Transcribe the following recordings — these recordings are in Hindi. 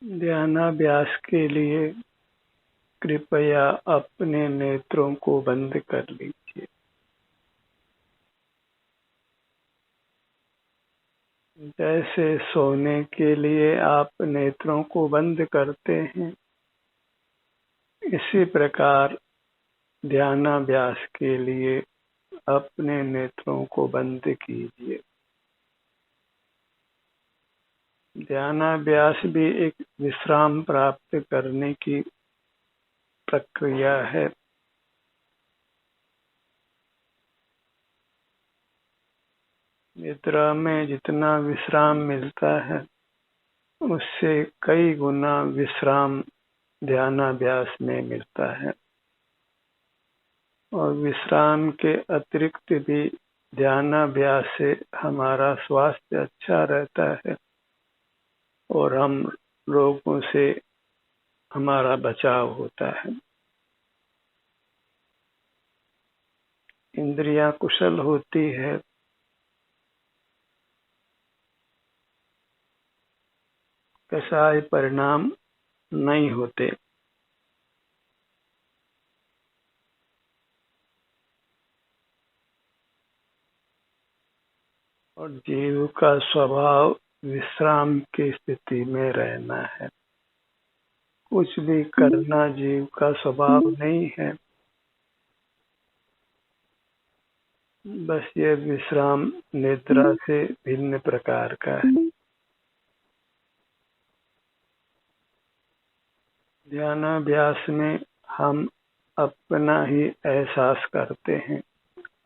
ध्यानाभ्यास के लिए कृपया अपने नेत्रों को बंद कर लीजिए। जैसे सोने के लिए आप नेत्रों को बंद करते हैं, इसी प्रकार ध्यानाभ्यास के लिए अपने नेत्रों को बंद कीजिए। ध्यानाभ्यास भी एक विश्राम प्राप्त करने की प्रक्रिया है। निद्रा में जितना विश्राम मिलता है, उससे कई गुना विश्राम ध्यानाभ्यास में मिलता है। और विश्राम के अतिरिक्त भी ध्यानाभ्यास से हमारा स्वास्थ्य अच्छा रहता है और हम रोगों से हमारा बचाव होता है। इंद्रियां कुशल होती है, कसाय परिणाम नहीं होते। और जीव का स्वभाव विश्राम की स्थिति में रहना है। कुछ भी करना जीव का स्वभाव नहीं है। बस ये विश्राम निद्रा से भिन्न प्रकार का है। ध्यानाभ्यास में हम अपना ही एहसास करते हैं,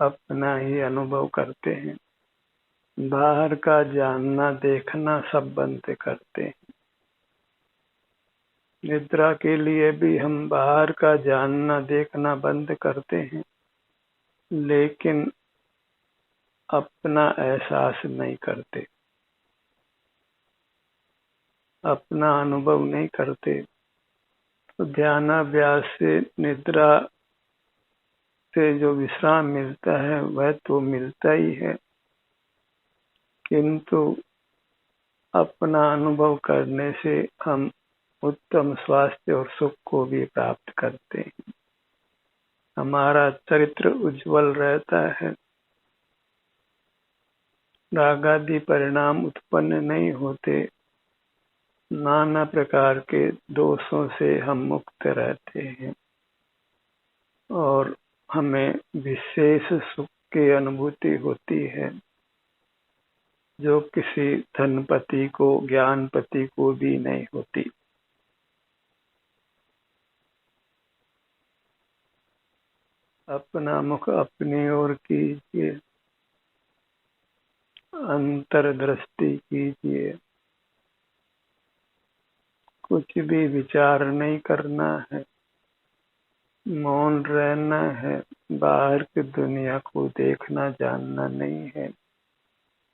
अपना ही अनुभव करते हैं। बाहर का जानना देखना सब बंद करते हैं। निद्रा के लिए भी हम बाहर का जानना देखना बंद करते हैं, लेकिन अपना एहसास नहीं करते, अपना अनुभव नहीं करते। तो ध्यानाभ्यास से निद्रा से जो विश्राम मिलता है वह तो मिलता ही है, किंतु अपना अनुभव करने से हम उत्तम स्वास्थ्य और सुख को भी प्राप्त करते हैं। हमारा चरित्र उज्जवल रहता है, रागादि परिणाम उत्पन्न नहीं होते, नाना प्रकार के दोषों से हम मुक्त रहते हैं और हमें विशेष सुख की अनुभूति होती है, जो किसी धनपति को, ज्ञानपति को भी नहीं होती। अपना मुख अपनी ओर कीजिए, अंतर्दृष्टि कीजिए। कुछ भी विचार नहीं करना है, मौन रहना है, बाहर की दुनिया को देखना जानना नहीं है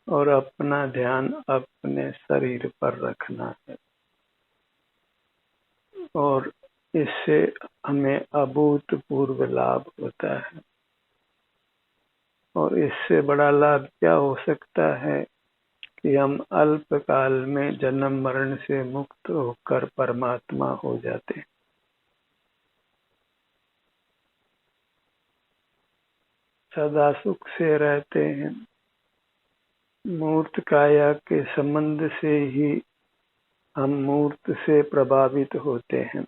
और अपना ध्यान अपने शरीर पर रखना है। और इससे हमें अभूतपूर्व लाभ होता है। और इससे बड़ा लाभ क्या हो सकता है कि हम अल्पकाल में जन्म मरण से मुक्त होकर परमात्मा हो जाते हैं। सदा सुख से रहते हैं। मूर्त काया के संबंध से ही हम मूर्त से प्रभावित होते हैं,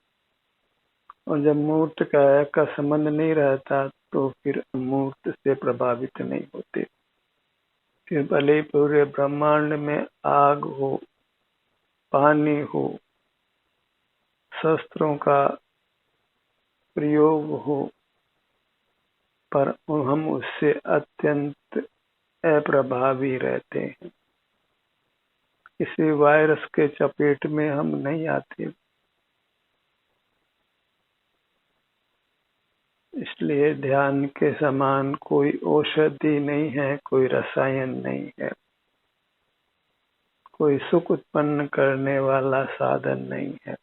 और जब मूर्त काया का संबंध नहीं रहता तो फिर मूर्त से प्रभावित नहीं होते। फिर भले पूरे ब्रह्मांड में आग हो, पानी हो, शस्त्रों का प्रयोग हो, पर हम उससे अत्यंत अप्रभावी रहते हैं। किसी वायरस के चपेट में हम नहीं आते। इसलिए ध्यान के समान कोई औषधि नहीं है, कोई रसायन नहीं है, कोई सुख उत्पन्न करने वाला साधन नहीं है।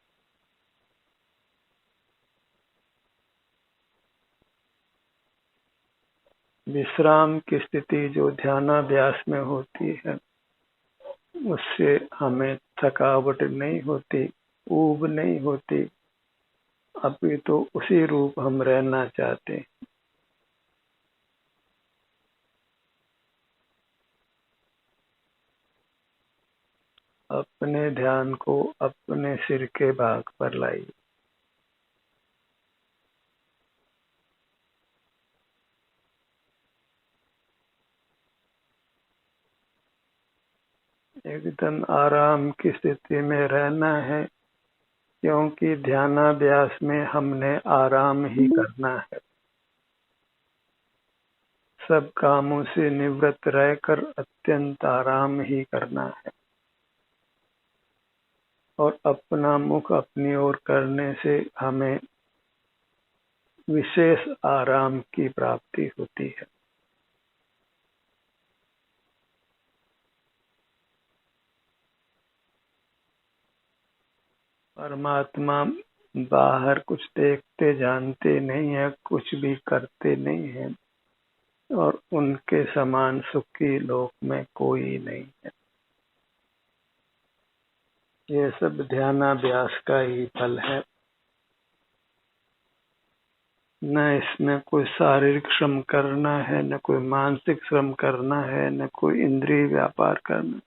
विश्राम की स्थिति जो ध्यानाभ्यास में होती है, उससे हमें थकावट नहीं होती, ऊब नहीं होती, अभी तो उसी रूप हम रहना चाहते हैं। अपने ध्यान को अपने सिर के भाग पर लाइए। एकदम आराम की स्थिति में रहना है, क्योंकि ध्यानाभ्यास में हमने आराम ही करना है। सब कामों से निवृत्त रहकर अत्यंत आराम ही करना है, और अपना मुख अपनी ओर करने से हमें विशेष आराम की प्राप्ति होती है। परमात्मा बाहर कुछ देखते जानते नहीं है, कुछ भी करते नहीं है, और उनके समान सुखी लोक में कोई नहीं है। ये सब ध्यानाभ्यास का ही फल है। न इसमें कोई शारीरिक श्रम करना है, न कोई मानसिक श्रम करना है, न कोई इंद्रिय व्यापार करना,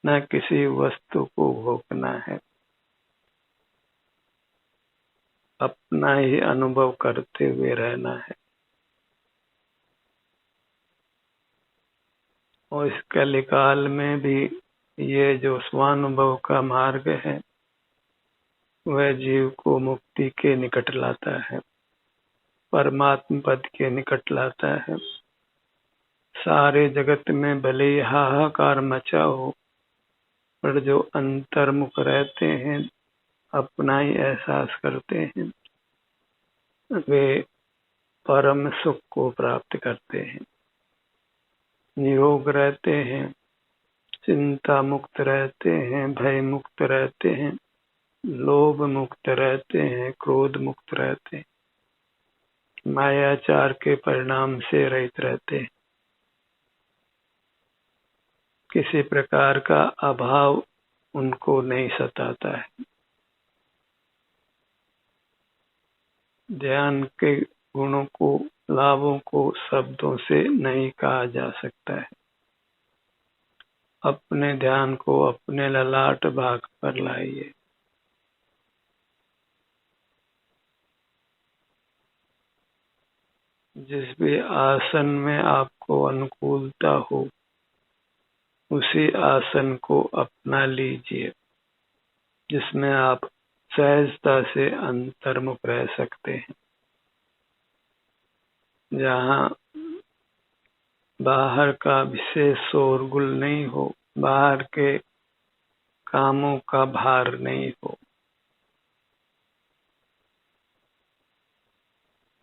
न किसी वस्तु को भोगना है। अपना ही अनुभव करते हुए रहना है। और इस कलिकाल में भी ये जो स्वानुभव का मार्ग है, वह जीव को मुक्ति के निकट लाता है, परमात्म पद के निकट लाता है। सारे जगत में भले ही हाहाकार मचा हो, पर जो अंतर्मुख रहते हैं, अपना ही एहसास करते हैं, वे परम सुख को प्राप्त करते हैं, निरोग रहते हैं, चिंता मुक्त रहते हैं, भय मुक्त रहते हैं, लोभ मुक्त रहते हैं, क्रोध मुक्त रहते हैं, मायाचार के परिणाम से रहित रहते हैं। किसी प्रकार का अभाव उनको नहीं सताता है। ध्यान के गुणों को, लाभों को शब्दों से नहीं कहा जा सकता है। अपने ध्यान को अपने ललाट भाग पर लाइए। जिस भी आसन में आपको अनुकूलता हो, उसी आसन को अपना लीजिए, जिसमें आप सहजता से अंतर्मुख रह सकते हैं, जहाँ बाहर का विशेष शोरगुल नहीं हो, बाहर के कामों का भार नहीं हो।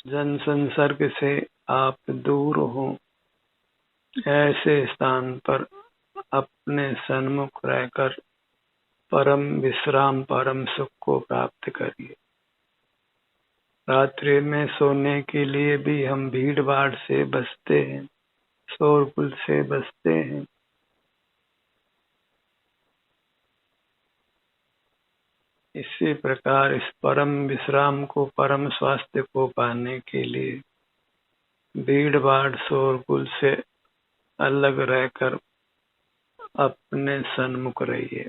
जन संसर्ग से आप दूर हो, ऐसे स्थान पर अपने सन्मुख रहकर परम विश्राम, परम सुख को प्राप्त करिए। रात्रि में सोने के लिए भी हम भीड़ भाड़ से बचते हैं, शोरगुल से बचते हैं। इसी प्रकार इस परम विश्राम को, परम स्वास्थ्य को पाने के लिए भीड़ भाड़ शोरगुल से अलग रहकर अपने सन्मुख रहिए,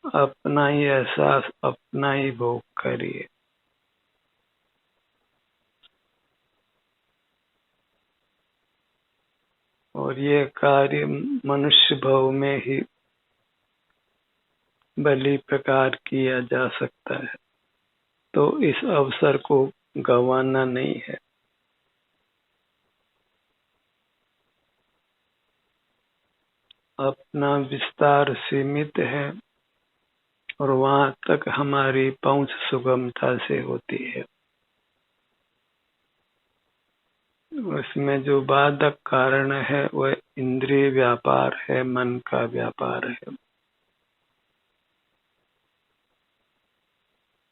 अपना ही एहसास, अपना ही भोग करिए। और ये कार्य मनुष्य भव में ही भली प्रकार किया जा सकता है, तो इस अवसर को गंवाना नहीं है। अपना विस्तार सीमित है, और वहां तक हमारी पहुंच सुगमता से होती है। उसमें जो बाधक कारण है, वह इंद्रिय व्यापार है, मन का व्यापार है,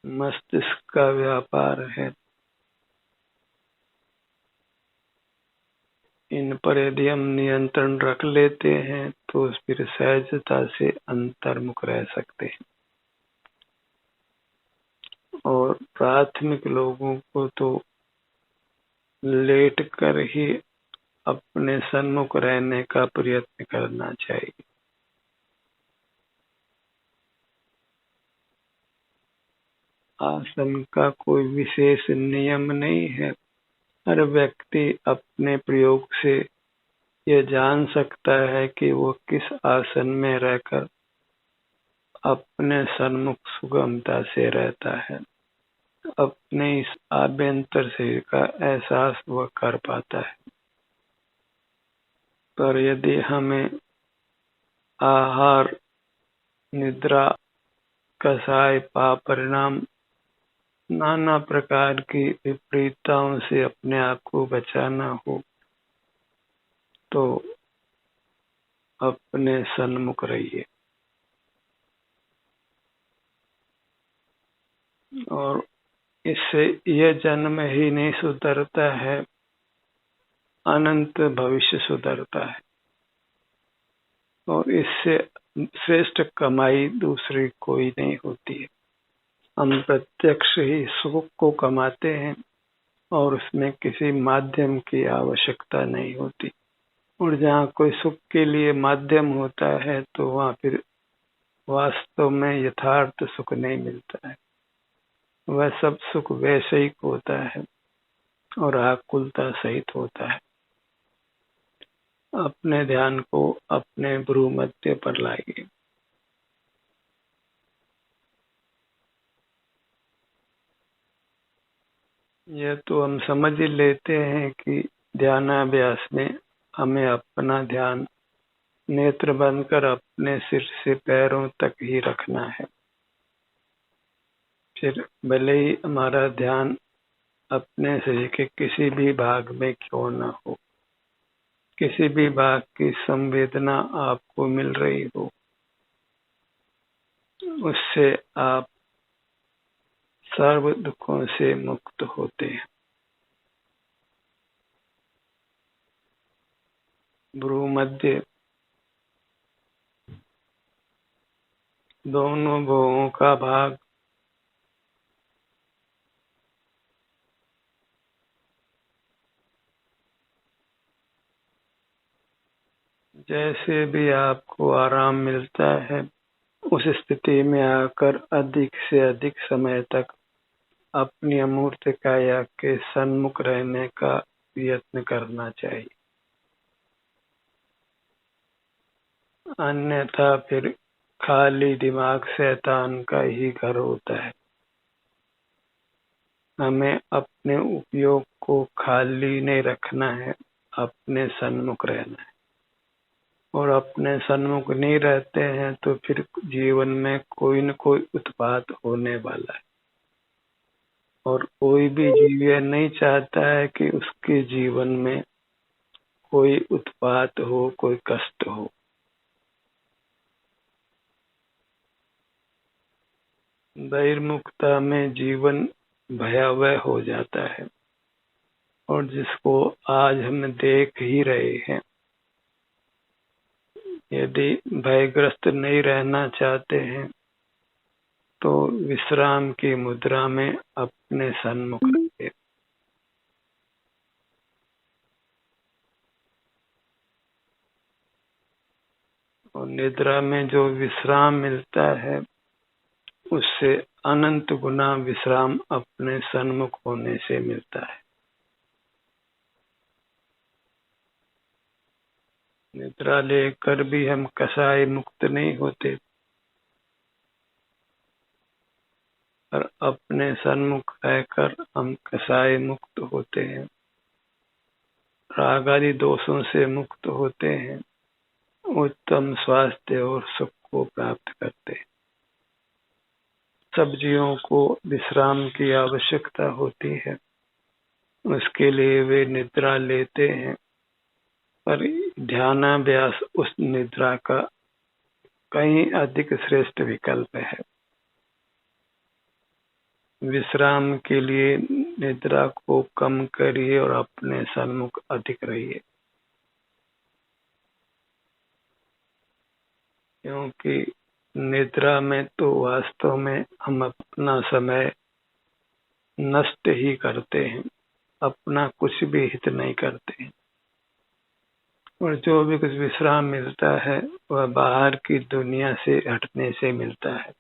मस्तिष्क का व्यापार है। इन पर यदि हम नियंत्रण रख लेते हैं, तो फिर सहजता से अंतर्मुख रह सकते हैं। प्राथमिक लोगों को तो लेट कर ही अपने सन्मुख रहने का प्रयत्न करना चाहिए। आसन का कोई विशेष नियम नहीं है। हर व्यक्ति अपने प्रयोग से यह जान सकता है कि वो किस आसन में रहकर अपने सन्मुख सुगमता से रहता है। अपने इस आभ्यंतर शरीर का एहसास वह कर पाता है। पर यदि हमें आहार, निद्रा, कषाय, पाप परिणाम, नाना प्रकार की विपरीतताओं से अपने आप को बचाना हो तो अपने सन्मुख रहिए। और इससे यह जन्म ही नहीं सुधरता है, अनंत भविष्य सुधरता है। और इससे श्रेष्ठ कमाई दूसरी कोई नहीं होती है। हम प्रत्यक्ष ही सुख को कमाते हैं और उसमें किसी माध्यम की आवश्यकता नहीं होती। और जहाँ कोई सुख के लिए माध्यम होता है तो वहाँ फिर वास्तव में यथार्थ सुख नहीं मिलता है। वह सब सुख वैषयिक होता है और आकुलता सहित होता है। अपने ध्यान को अपने भ्रू मध्य पर लाइए। यह तो हम समझ ही लेते हैं कि ध्यानाभ्यास में हमें अपना ध्यान नेत्र बंद कर अपने सिर से पैरों तक ही रखना है। फिर भले ही हमारा ध्यान अपने शरीर के किसी भी भाग में क्यों न हो, किसी भी भाग की संवेदना आपको मिल रही हो, उससे आप सर्व दुखों से मुक्त होते हैं। भ्रू मध्य, दोनों भुवों का भाग, जैसे भी आपको आराम मिलता है उस स्थिति में आकर अधिक से अधिक समय तक अपनी अमूर्त काया के सन्मुख रहने का यत्न करना चाहिए। अन्यथा फिर खाली दिमाग शैतान का ही घर होता है। हमें अपने उपयोग को खाली नहीं रखना है, अपने सन्मुख रहना है। और अपने सन्मुख नहीं रहते हैं तो फिर जीवन में कोई न कोई उत्पात होने वाला है। और कोई भी जीव यह नहीं चाहता है कि उसके जीवन में कोई उत्पात हो, कोई कष्ट हो। बहिर्मुखता में जीवन भयावह हो जाता है। और जिसको आज हम देख ही रहे हैं। यदि भयग्रस्त नहीं रहना चाहते हैं तो विश्राम की मुद्रा में अपने सन्मुख रखिए। और निद्रा में जो विश्राम मिलता है उससे अनंत गुना विश्राम अपने सन्मुख होने से मिलता है। निद्रा लेकर भी हम कसाय मुक्त नहीं होते, पर अपने सन्मुख रहकर हम कसाय मुक्त होते हैं, राग आदि दोषों से मुक्त होते हैं, उत्तम स्वास्थ्य और सुख को प्राप्त करते हैं। सब जीवों को विश्राम की आवश्यकता होती है, उसके लिए वे निद्रा लेते हैं। पर ध्यानाभ्यास उस निद्रा का कहीं अधिक श्रेष्ठ विकल्प है। विश्राम के लिए निद्रा को कम करिए और अपने सन्मुख अधिक रहिए। क्योंकि निद्रा में तो वास्तव में हम अपना समय नष्ट ही करते हैं, अपना कुछ भी हित नहीं करते हैं। और जो भी कुछ विश्राम मिलता है वह बाहर की दुनिया से हटने से मिलता है।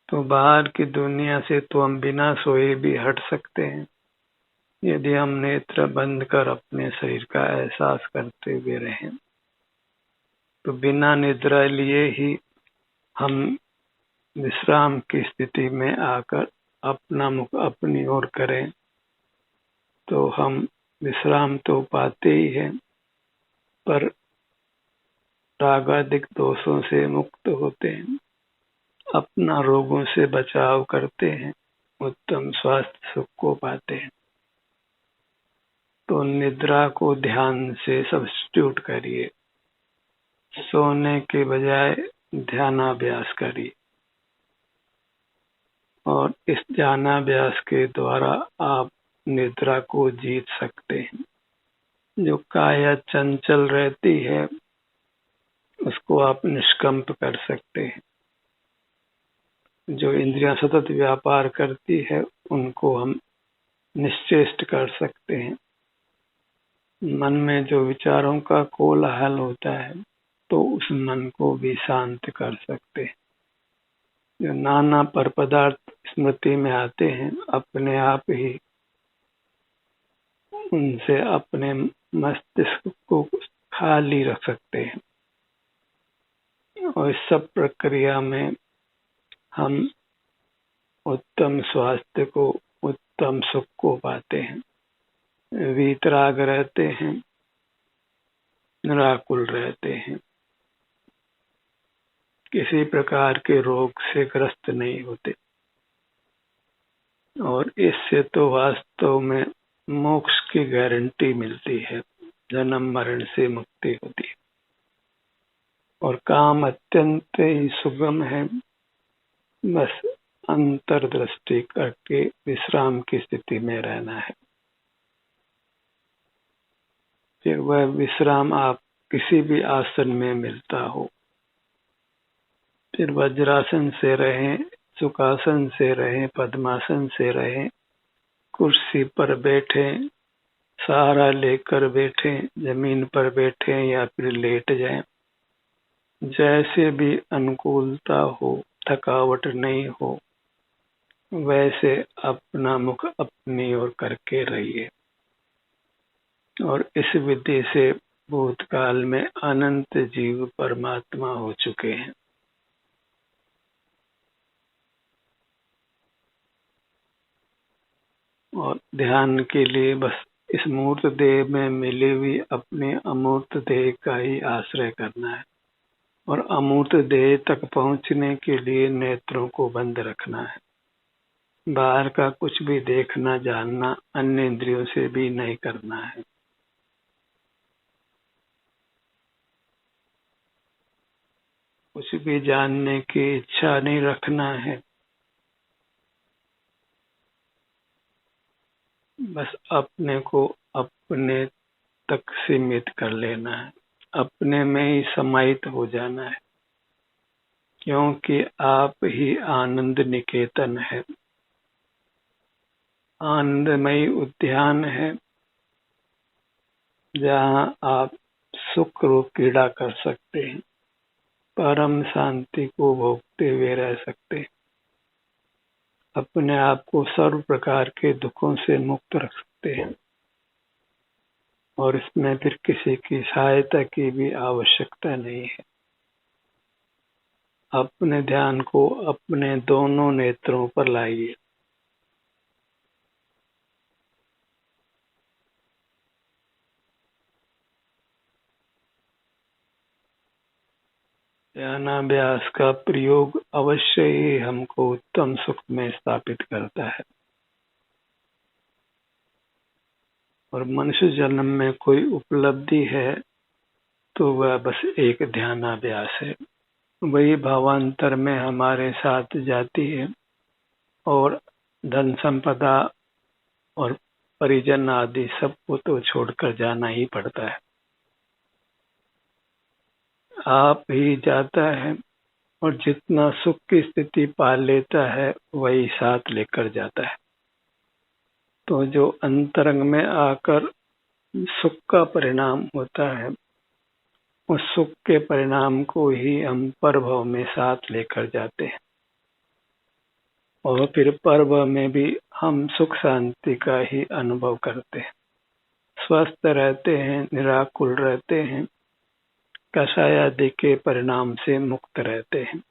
तो बाहर की दुनिया से तो हम बिना सोए भी हट सकते हैं, यदि हम नेत्र बंद कर अपने शरीर का एहसास करते हुए रहें। तो बिना निद्रा लिए ही हम विश्राम की स्थिति में आकर अपना मुख अपनी ओर करें तो हम विश्राम तो पाते ही हैं, पर रागादिक दोषों से मुक्त होते हैं, अपना रोगों से बचाव करते हैं, उत्तम स्वास्थ्य सुख को पाते हैं। तो निद्रा को ध्यान से सब्स्टिट्यूट करिए, सोने के बजाय ध्यानाभ्यास करिए, और इस ध्यानाभ्यास के द्वारा आप निद्रा को जीत सकते हैं। जो काया चंचल रहती है उसको आप निष्कंप कर सकते हैं। जो इंद्रियां सतत व्यापार करती है उनको हम निश्चेष्ट कर सकते हैं। मन में जो विचारों का कोलाहल होता है तो उस मन को भी शांत कर सकते हैं। जो नाना पर पदार्थ स्मृति में आते हैं अपने आप ही उनसे अपने मस्तिष्क को खाली रख सकते हैं, और इस सब प्रक्रिया में हम उत्तम स्वास्थ्य को, उत्तम सुख को पाते हैं, वीतराग रहते हैं, निराकुल रहते हैं, किसी प्रकार के रोग से ग्रस्त नहीं होते। और इससे तो वास्तव में मोक्ष की गारंटी मिलती है, जन्म मरण से मुक्ति होती है, और काम अत्यंत ही सुगम है। बस अंतर्दृष्टि करके विश्राम की स्थिति में रहना है। फिर वह विश्राम आप किसी भी आसन में मिलता हो, फिर वज्रासन से रहें, सुखासन से रहें, पद्मासन से रहें, कुर्सी पर बैठें, सहारा लेकर बैठें, जमीन पर बैठें या फिर लेट जाएं, जैसे भी अनुकूलता हो, थकावट नहीं हो, वैसे अपना मुख अपनी ओर करके रहिए। और इस विधि से भूतकाल में अनंत जीव परमात्मा हो चुके हैं। और ध्यान के लिए बस इस मूर्त देह में मिली हुई अपने अमूर्त देह का ही आश्रय करना है, और अमूर्त देह तक पहुंचने के लिए नेत्रों को बंद रखना है। बाहर का कुछ भी देखना जानना अन्य इंद्रियों से भी नहीं करना है। कुछ भी जानने की इच्छा नहीं रखना है, बस अपने को अपने तक सीमित कर लेना है, अपने में ही समाहित हो जाना है, क्योंकि आप ही आनंद निकेतन है, आनंदमयी उद्यान है, जहाँ आप सुख रूप क्रीड़ा कर सकते हैं, परम शांति को भोगते हुए रह सकते हैं, अपने आप को सर्व प्रकार के दुखों से मुक्त रख सकते हैं, और इसमें फिर किसी की सहायता की भी आवश्यकता नहीं है। अपने ध्यान को अपने दोनों नेत्रों पर लाइए। ध्यानाभ्यास का प्रयोग अवश्य ही हमको उत्तम सुख में स्थापित करता है, और मनुष्य जन्म में कोई उपलब्धि है तो वह बस एक ध्यानाभ्यास है। वही भावांतर में हमारे साथ जाती है, और धन संपदा और परिजन आदि सबको तो छोड़कर जाना ही पड़ता है। आप ही जाता है, और जितना सुख की स्थिति पा लेता है वही साथ लेकर जाता है। तो जो अंतरंग में आकर सुख का परिणाम होता है, उस सुख के परिणाम को ही हम परभव में साथ लेकर जाते हैं और फिर परभव में भी हम सुख शांति का ही अनुभव करते हैं, स्वस्थ रहते हैं, निराकुल रहते हैं, कषाय आदि के परिणाम से मुक्त रहते हैं।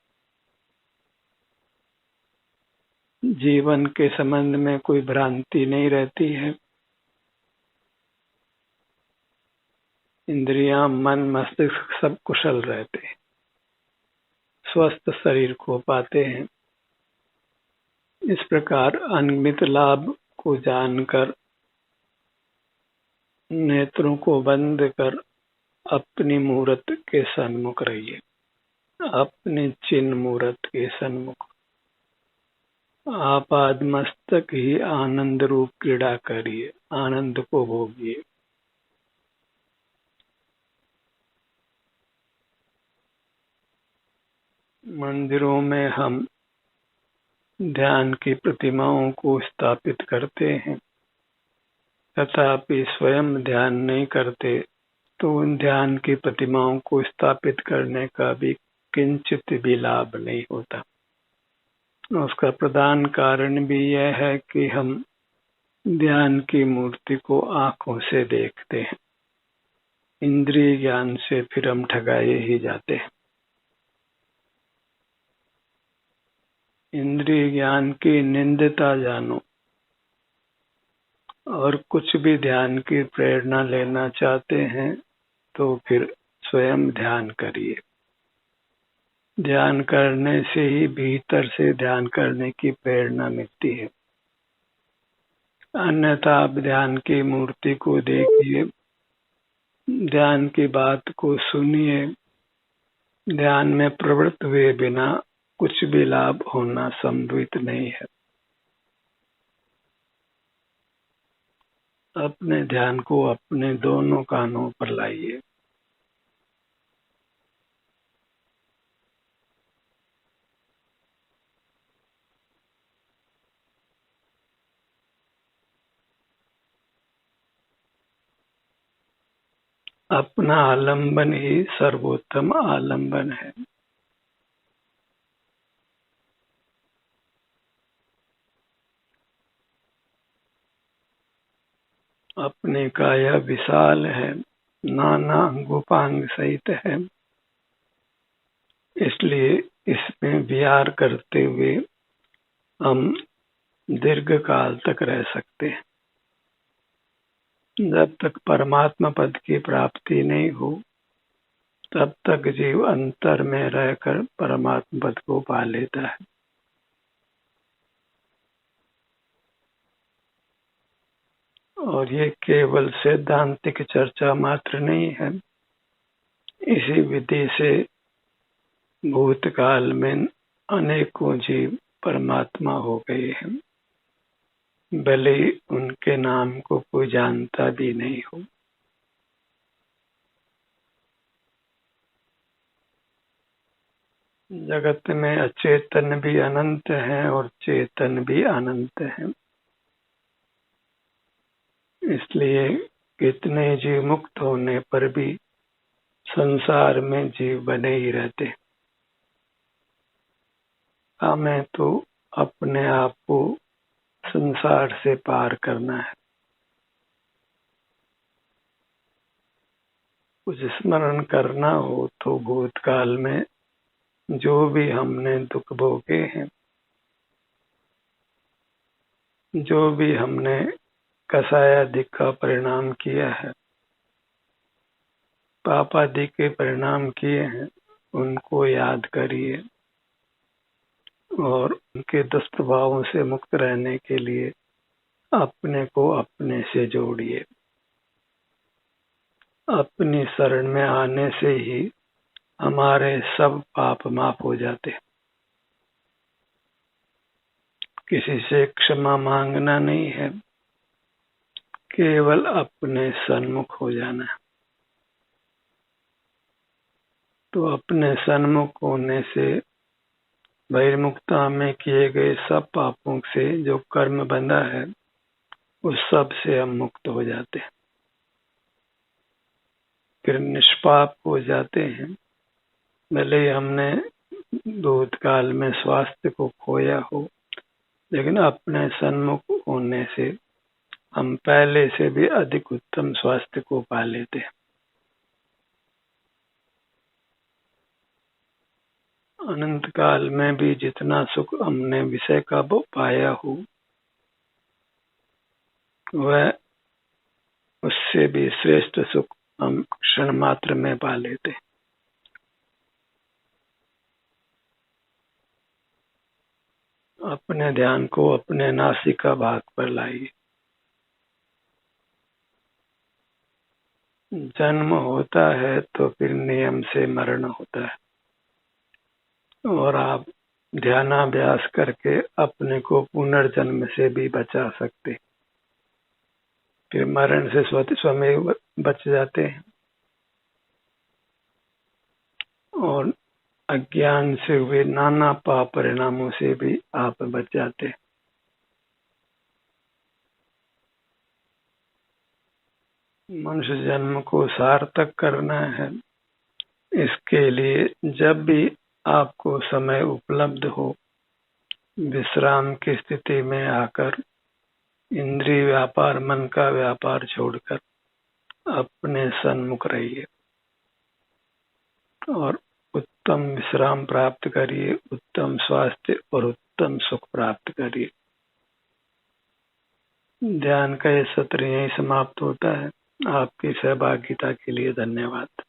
जीवन के संबंध में कोई भ्रांति नहीं रहती है। इंद्रियां, मन, मस्तिष्क सब कुशल रहते हैं, स्वस्थ शरीर को पाते हैं। इस प्रकार अनगिनत लाभ को जानकर नेत्रों को बंद कर अपनी मूर्त के सन्मुख रहिए, अपने चिन्ह मूर्त के सन्मुख आपाद मस्तक ही आनंद रूप क्रीड़ा करिए, आनंद को भोगिए। मंदिरों में हम ध्यान की प्रतिमाओं को स्थापित करते हैं, तथापि स्वयं ध्यान नहीं करते, तो उन ध्यान की प्रतिमाओं को स्थापित करने का भी किंचित भी लाभ नहीं होता। उसका प्रधान कारण भी यह है कि हम ध्यान की मूर्ति को आंखों से देखते हैं, इंद्रिय ज्ञान से फिर हम ठगाए ही जाते हैं। इंद्रिय ज्ञान की निंदता जानो और कुछ भी ध्यान की प्रेरणा लेना चाहते हैं तो फिर स्वयं ध्यान करिए। ध्यान करने से ही भीतर से ध्यान करने की प्रेरणा मिलती है, अन्यथा आप ध्यान की मूर्ति को देखिए, ध्यान की बात को सुनिए, ध्यान में प्रवृत्त हुए बिना कुछ भी लाभ होना संभवित नहीं है। अपने ध्यान को अपने दोनों कानों पर लाइए। अपना आलंबन ही सर्वोत्तम आलंबन है। अपने काया विशाल है, नाना अंगोपांग सहित है, इसलिए इसमें विहार करते हुए हम दीर्घ काल तक रह सकते हैं। जब तक परमात्मा पद की प्राप्ति नहीं हो, तब तक जीव अंतर में रहकर परमात्मा पद को पा लेता है। और ये केवल सैद्धांतिक चर्चा मात्र नहीं है। इसी विधि से भूतकाल में अनेकों जीव परमात्मा हो गए हैं, भले उनके नाम को कोई जानता भी नहीं हो। जगत में अचेतन भी अनंत है और चेतन भी अनंत है, इसलिए कितने जीव मुक्त होने पर भी संसार में जीव बने ही रहते। हमें तो अपने आप को संसार से पार करना है। कुछ स्मरण करना हो तो भूतकाल में जो भी हमने दुख भोगे हैं, जो भी हमने कषायादि का परिणाम किया है, पापादि के परिणाम किए हैं, उनको याद करिए और उनके दुष्प्रभावों से मुक्त रहने के लिए अपने को अपने से जोड़िए। अपनी शरण में आने से ही हमारे सब पाप माफ हो जाते। किसी से क्षमा मांगना नहीं है, केवल अपने सन्मुख हो जाना है। तो अपने सन्मुख होने से बहिर्मुखता में किए गए सब पापों से जो कर्म बंधा है उस सब से हम मुक्त हो जाते हैं, फिर निष्पाप हो जाते हैं। भले ही हमने भूतकाल में स्वास्थ्य को खोया हो, लेकिन अपने सन्मुख होने से हम पहले से भी अधिक उत्तम स्वास्थ्य को पा लेते हैं। अनंत काल में भी जितना सुख हमने विषय का पाया हो, वह उससे भी श्रेष्ठ सुख हम क्षण मात्र में पा लेते हैं। अपने ध्यान को अपने नासिका भाग पर लाइए। जन्म होता है तो फिर नियम से मरण होता है, और आप ध्यानाभ्यास करके अपने को पुनर्जन्म से भी बचा सकते, फिर मरण से स्वमेव बच जाते हैं और अज्ञान से हुए नाना पाप परिणामों से भी आप बच जाते हैं। मनुष्य जन्म को सार्थक करना है, इसके लिए जब भी आपको समय उपलब्ध हो, विश्राम की स्थिति में आकर इंद्रिय व्यापार, मन का व्यापार छोड़कर अपने सन्मुख रहिए और उत्तम विश्राम प्राप्त करिए, उत्तम स्वास्थ्य और उत्तम सुख प्राप्त करिए। ध्यान का यह सत्र यहीं समाप्त होता है। आपकी सहभागिता के लिए धन्यवाद।